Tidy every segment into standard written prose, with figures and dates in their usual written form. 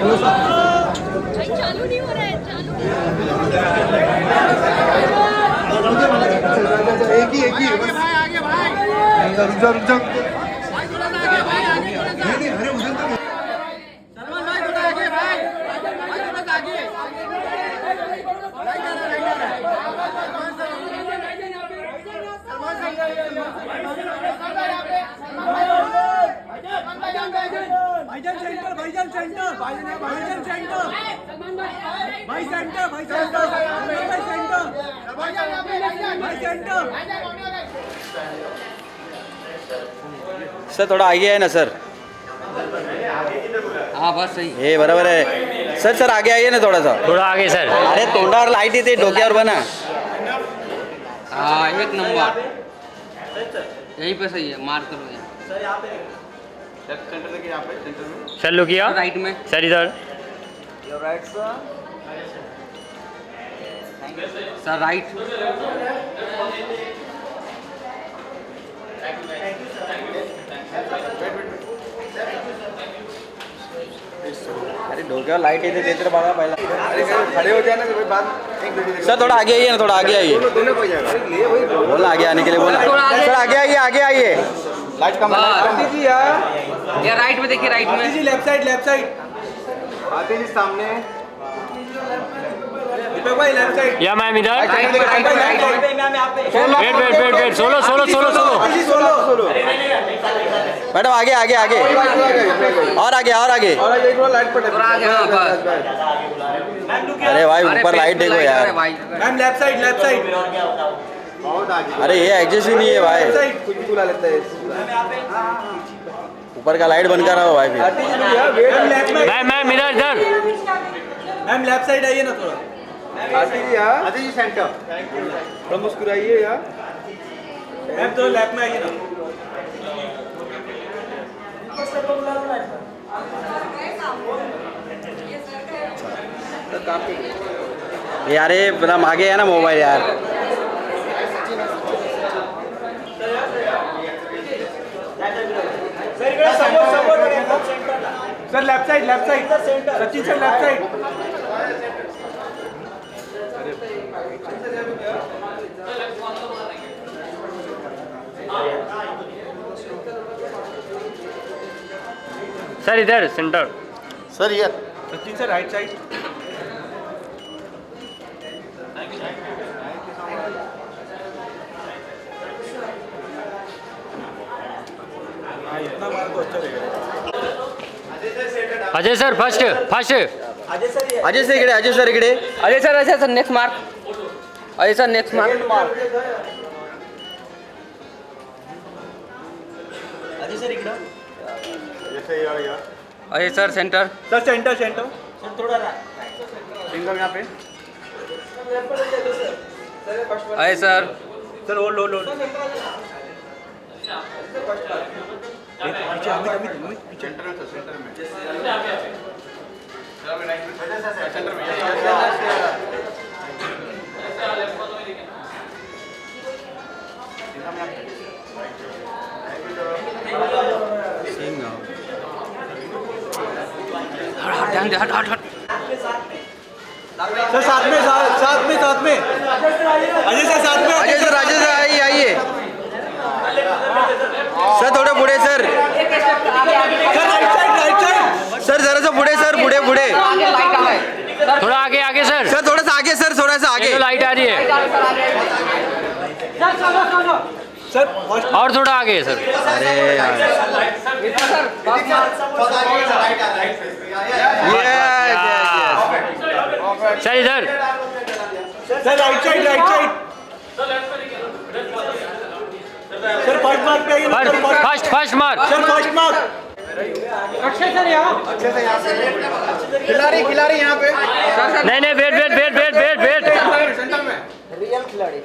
चालू नहीं हो रहा है, चालू नहीं हो एक ही बस। रुक जा नहीं अरे उधर तक सर थोड़ा आगे आहे ना सर. हाँ बस सही. हे बरोबर आहे सर. सर आगे आइए ना थोडासा. थोड़ा आगे सर. अरे तोंडावर लाईट येते डोक्यावर बना. हाँ एक नंबर. यहीं पे सही है. मार करो यहाँ. सर लो किया राइट में. सर इधर सर राइट. अरे डोक्यावर लाईट येते ते तर बघा पहिला. खड़े हो जाना तो बाद सर थोड़ा आगे आइए ना. थोड़ा आगे आइए. दोनों को जाएगा बोला आगे आने के लिए बोला. सर आगे आइए आगे आइए. लाइट कम आती जी यार. ये राइट में देखिए. राइट में. जी लेफ्ट साइड आती जी सामने. दीपक भाई लेफ्ट साइड. या मैम इधर राइट में. वेट सोलो मैडम आगे आगे आगे और आगे थोड़ा लाइट पर थोड़ा आगे. हाँ बस. अरे भाई ऊपर लाइट देखो यार. मैम लेफ्ट साइड बहुत आगे. अरे ये एडजस्ट ही नहीं है भाई. कुछ भी बुला लेता है. ऊपर का लाइट बंद करा हो भाई. फिर मैम इधर मैम लेफ्ट साइड आइए ना थोड़ा. आती जी सेंटर. थोड़ा मुस्कुराइए यार. मैम तो लेफ्ट में आइए ना. यार ये बड़ा आगे है ना मोबाइल यार. Sir left side Sachin sir left side. Sir इधर सेंटर. सर यार सचिन सर राइट साइड. इतना मार तो अच्छा रहेगा. Ajay sir first Ajay sir इकडे. Ajay sir next mark. Ajay sir next mark. Ajay sir centre. Sir centre थोड़ा सिंगल यहाँ पे. अजय सर. सर होल्ड पीछे अमित पीछे. सेंटर में हट. सर साथ में अजय सर साथ में. अजय सर आइए. सर थोडे पुढे सर. Right side. सर जरासा पुढे सर. पुढे थोड़ा आगे सर. सर थोड़ा सा आगे सर. थोड़ा सा आगे. तो लाइट आ रही है. सर और थोड़ा आगे सर. अरे यार सर इधर. Sir right side. Sir first mark पे आइए. First mark. Sir first mark. Akshay sir यहाँ. खिलाड़ी यहाँ पे. नहीं वेट रियल खिलाड़ी.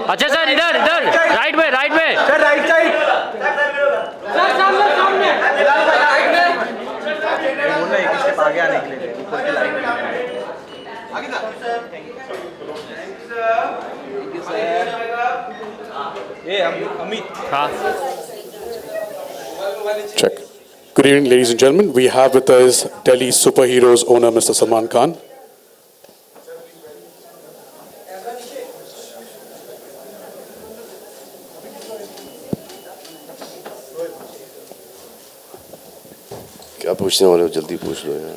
अच्छा सर इधर राइट में सर राइट साइड. बोलना है किसके आगे आने के लिए. ऊपर की लाइन आगे था. ये अमित. हाँ Check. Good evening, ladies and gentlemen. We have with us Delhi Superheroes owner, Mr. Salman Khan. क्या पूछने वाले हो जल्दी पूछ लो यार.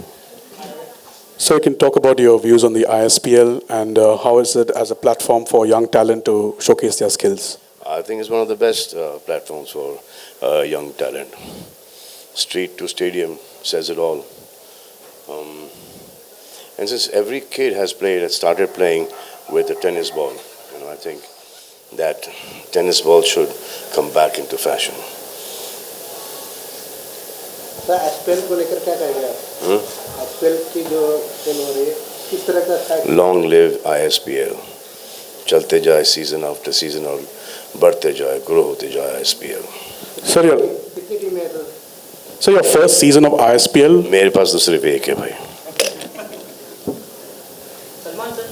So you can talk about your views on the ISPL and how is it as a platform for young talent to showcase their skills? I think it's one of the best platforms for young talent. Street to stadium says it all. And since every kid has started playing with a tennis ball, I think that tennis ball should come back into fashion. Sir SPL को लेकर क्या कहेंगे आप? SPL की जो खेल हो रही है किस तरह का? Long live ISPL. चलते जाए सीजन आफ्टर सीजन और बढ़ते जाए, ग्रो होते जाए ISPL. Sir, कितनी टीमें हैं sir? so your first season of ISPL. मेरे पास तो सिर्फ एक है भाई. सलमान सर,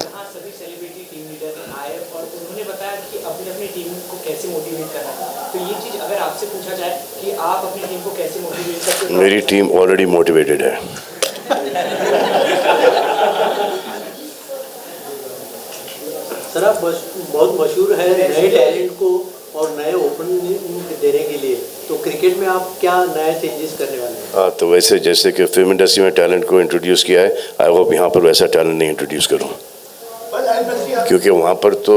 यहाँ सभी सेलिब्रिटी टीम लीडर आए और उन्होंने बताया कि अपनी टीम को कैसे मोटिवेट करना है. तो ये चीज़ अगर आपसे पूछा जाए कि आप अपनी टीम को कैसे मोटिवेट करते हैं? मेरी टीम ऑलरेडी मोटिवेटेड है. सर आप बहुत मशहूर है नए टैलेंट को और नए ओपनिंग देने के लिए, तो क्रिकेट में आप क्या नए चेंजेस करने वाले हैं? तो वैसे जैसे कि फिल्म इंडस्ट्री में टैलेंट को इंट्रोड्यूस किया है, आई होप यहाँ पर वैसा टैलेंट नहीं इंट्रोड्यूस करूँ, क्योंकि वहाँ पर तो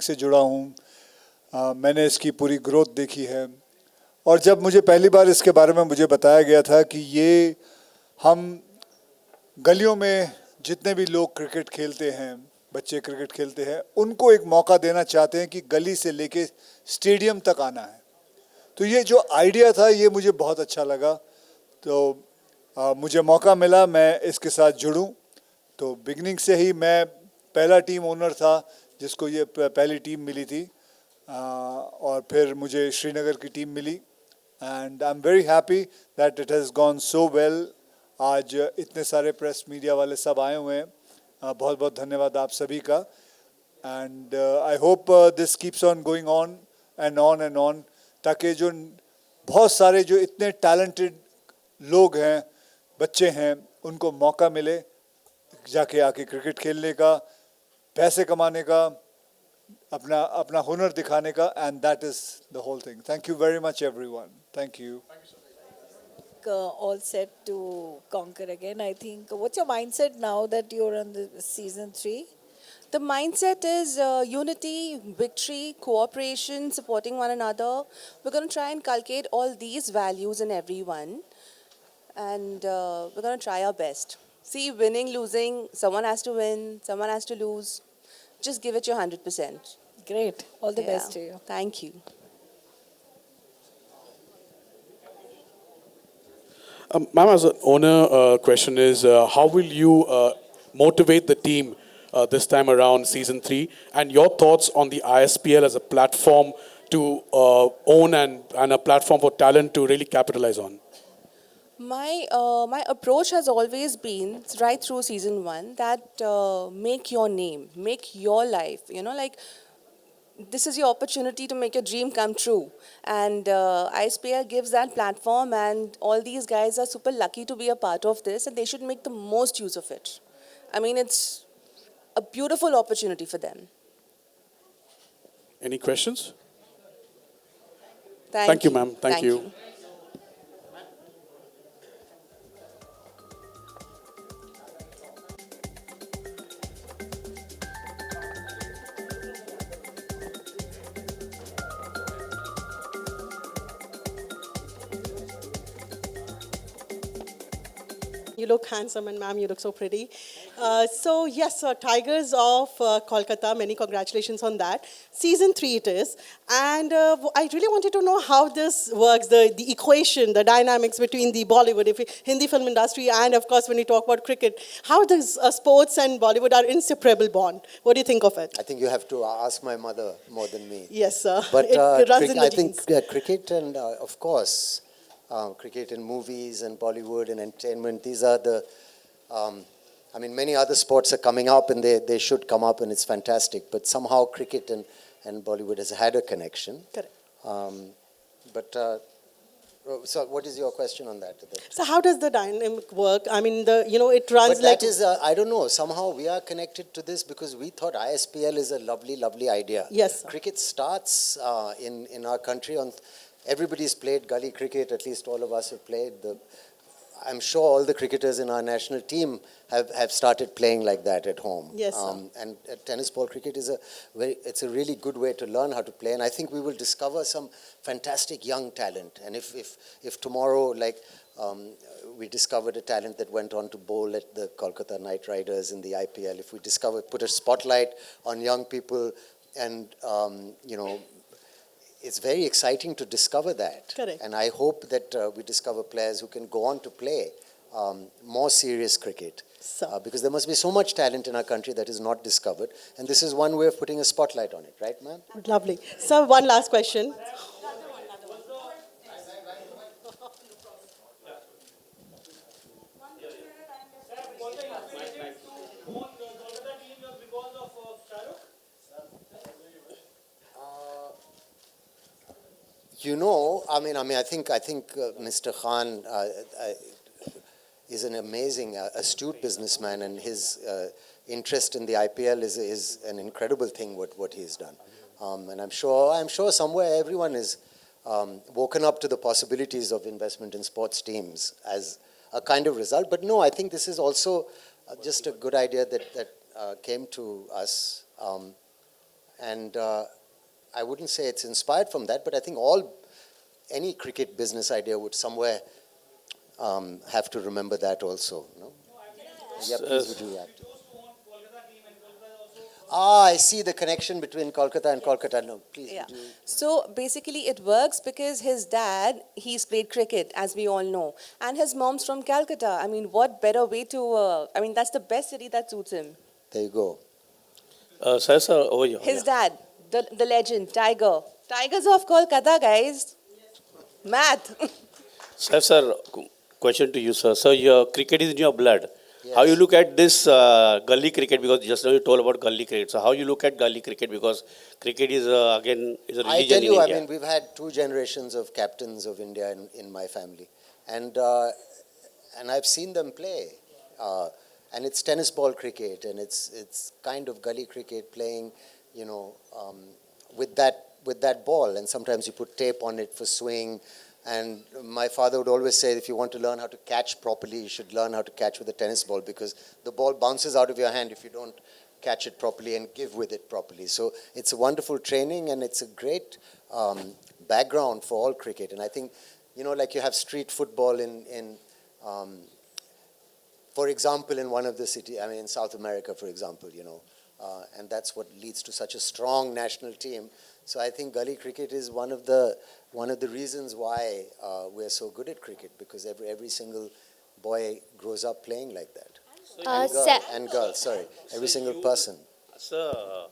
से जुड़ा हूँ. मैंने इसकी पूरी ग्रोथ देखी है और जब मुझे पहली बार इसके बारे में मुझे बताया गया था कि ये हम गलियों में जितने भी लोग क्रिकेट खेलते हैं, बच्चे क्रिकेट खेलते हैं, उनको एक मौका देना चाहते हैं कि गली से लेके स्टेडियम तक आना है. तो ये जो आइडिया था ये मुझे बहुत अच्छा लगा. तो मुझे मौका मिला मैं इसके साथ जुड़ूं. तो बिगनिंग से ही मैं पहला टीम ओनर था जिसको ये पहली टीम मिली थी और फिर मुझे श्रीनगर की टीम मिली and I am very happy that it has gone so well. आज इतने सारे प्रेस मीडिया वाले सब आए हुए हैं. बहुत बहुत धन्यवाद आप सभी का and I hope this keeps on going on and on and on, ताकि जो बहुत सारे जो इतने टैलेंटेड लोग हैं, बच्चे हैं, उनको मौका मिले जाके आके क्रिकेट खेलने का, पैसे कमाने का, अपना हुनर दिखाने का, and that is the whole thing. Thank you very much everyone. Thank you. All set to conquer again, I think. What's your mindset now that you're on the season 3? The mindset is unity, victory, cooperation, supporting one another. We're going to try and inculcate all these values in everyone, and we're going to try our best. See, winning, losing, someone has to win, someone has to lose. Just give it your 100%. Great. All the best to you. Thank you. Ma'am, as an owner, question is, how will you motivate the team this time around, season 3, and your thoughts on the ISPL as a platform to own and a platform for talent to really capitalize on? My approach has always been right through season 1 that make your name, make your life. Like, this is your opportunity to make your dream come true, and ISPL gives that platform, and all these guys are super lucky to be a part of this, and they should make the most use of it. I mean, it's a beautiful opportunity for them. Any questions? Thank you, ma'am. Thank you. You look handsome, and ma'am, you look so pretty. So yes, Tigers of Kolkata, many congratulations on that. Season 3 it is. And I really wanted to know how this works, the equation, the dynamics between the Bollywood, Hindi film industry, and of course when we talk about cricket, how does sports and Bollywood are inseparable bond? What do you think of it? I think you have to ask my mother more than me. Yes, sir. But It runs in the I genes. think cricket and, of course, cricket and movies and Bollywood and entertainment, these are the, I mean, many other sports are coming up and they should come up and it's fantastic. But somehow cricket and Bollywood has had a connection. Correct. So what is your question on that? So how does the dynamic work? I mean, it runs But like... that is, I don't know, somehow we are connected to this because we thought ISPL is a lovely, lovely idea. Yes, sir. Cricket starts in our country on, everybody's played gully cricket, at least all of us have played. I'm sure all the cricketers in our national team have started playing like that at home. Yes, sir. And tennis ball cricket is it's a really good way to learn how to play. And I think we will discover some fantastic young talent. And if tomorrow, like, we discovered a talent that went on to bowl at the Kolkata Knight Riders in the IPL, if we put a spotlight on young people and, it's very exciting to discover that. Correct. And I hope that we discover players who can go on to play more serious cricket. Because there must be so much talent in our country that is not discovered. And this is one way of putting a spotlight on it, right, ma'am? Lovely. So one last question. I think Mr. Khan is an amazing, astute businessman, and his interest in the IPL is an incredible thing. What he's done, and I'm sure somewhere everyone is woken up to the possibilities of investment in sports teams as a kind of result. But no, I think this is also just a good idea that came to us, and I wouldn't say it's inspired from that, but I think any cricket business idea would somewhere have to remember that also. No? Yeah, please would you react? I see the connection between Kolkata and Kolkata. No, please. Yeah. So basically it works because his dad, he's played cricket, as we all know. And his mom's from Calcutta. I mean, what better way to, that's the best city that suits him. There you go. Sir, over here. His dad, the legend, Tiger. Tigers of Kolkata, guys. Math. Sir, question to you, sir. Sir, your cricket is in your blood. Yes. How you look at this gully cricket, because just now you told about gully cricket. So how you look at gully cricket, because cricket is again is a religion I tell you, in India. I mean, we've had 2 generations of captains of India in my family, and I've seen them play, and it's tennis ball cricket, and it's kind of gully cricket playing, with that ball, and sometimes you put tape on it for swing. And my father would always say, if you want to learn how to catch properly, you should learn how to catch with a tennis ball, because the ball bounces out of your hand if you don't catch it properly and give with it properly. So it's a wonderful training, and it's a great background for all cricket. And I think, like you have street football for example, in one of the cities, in South America, for example, and that's what leads to such a strong national team. So I think gully cricket is one of the reasons why we're so good at cricket, because every single boy grows up playing like that. And girl, every single person. Sir,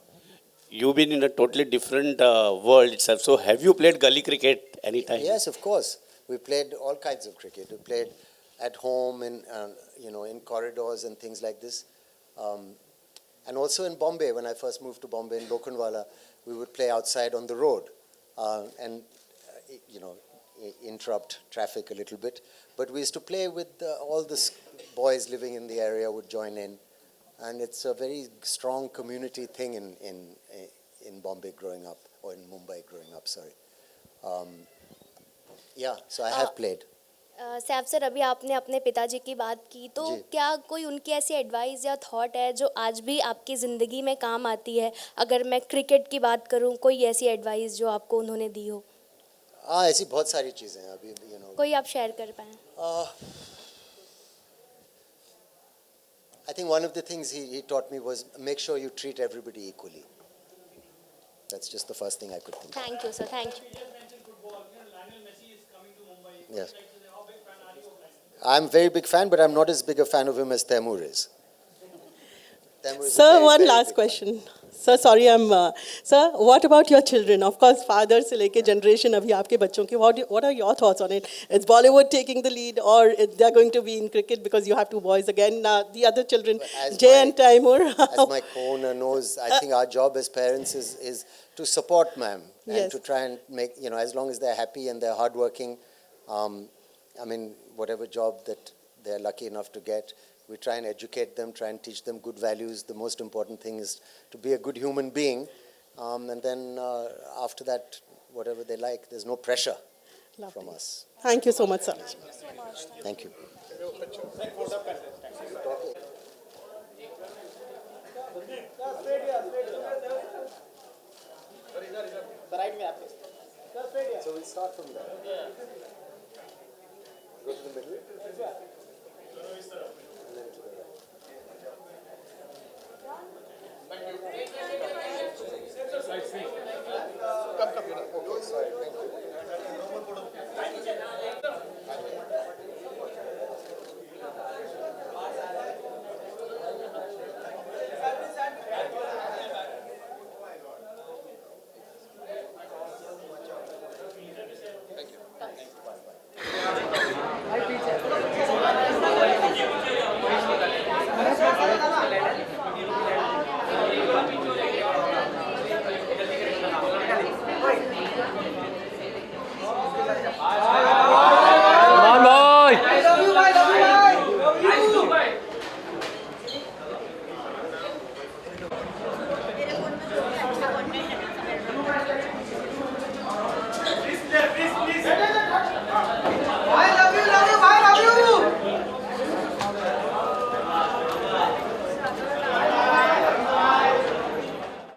you've been in a totally different world itself. So have you played gully cricket anytime? Yes, of course. We played all kinds of cricket. We played at home, in corridors and things like this. And also in Bombay, when I first moved to Bombay, in Lokhandwala, we would play outside on the road and, interrupt traffic a little bit. But we used to play with all the boys living in the area would join in. And it's a very strong community thing in Bombay growing up, or in Mumbai growing up, sorry. So I have played. Saif sir, अभी आपने अपने पिताजी की बात की, तो क्या कोई उनकी ऐसी एडवाइस या थॉट है जो आज भी आपकी ज़िंदगी में काम आती है? अगर मैं क्रिकेट की बात करूं, कोई ऐसी एडवाइस जो आपको उन्होंने दी हो? ऐसी बहुत सारी चीज़ें हैं अभी, कोई आप शेयर कर पाएँ? I think one of the things he taught me was make sure you treat everybody equally. That's just the first thing I could think of. Thank you, sir. Thank you. Yes. I'm a very big fan, but I'm not as big a fan of him as Taimur is. Taimur is a Sir, very, one very last big question. Sir, sorry, Sir, what about your children? Of course, father से लेके generation अभी आपके बच्चों के. What are your thoughts on it? Is Bollywood taking the lead, or they're going to be in cricket because you have two boys again? The other children, Jay and Taimur. As my co-owner knows, I think our job as parents is to support ma'am and Yes. to try and make, as long as they're happy and they're hardworking, I mean, whatever job that they're lucky enough to get, we try and educate them, try and teach them good values. The most important thing is to be a good human being. And then after that, whatever they like, there's no pressure from us. Thank you so much, sir. Thank you. So we'll start from there. Go to the middle. And then to the right.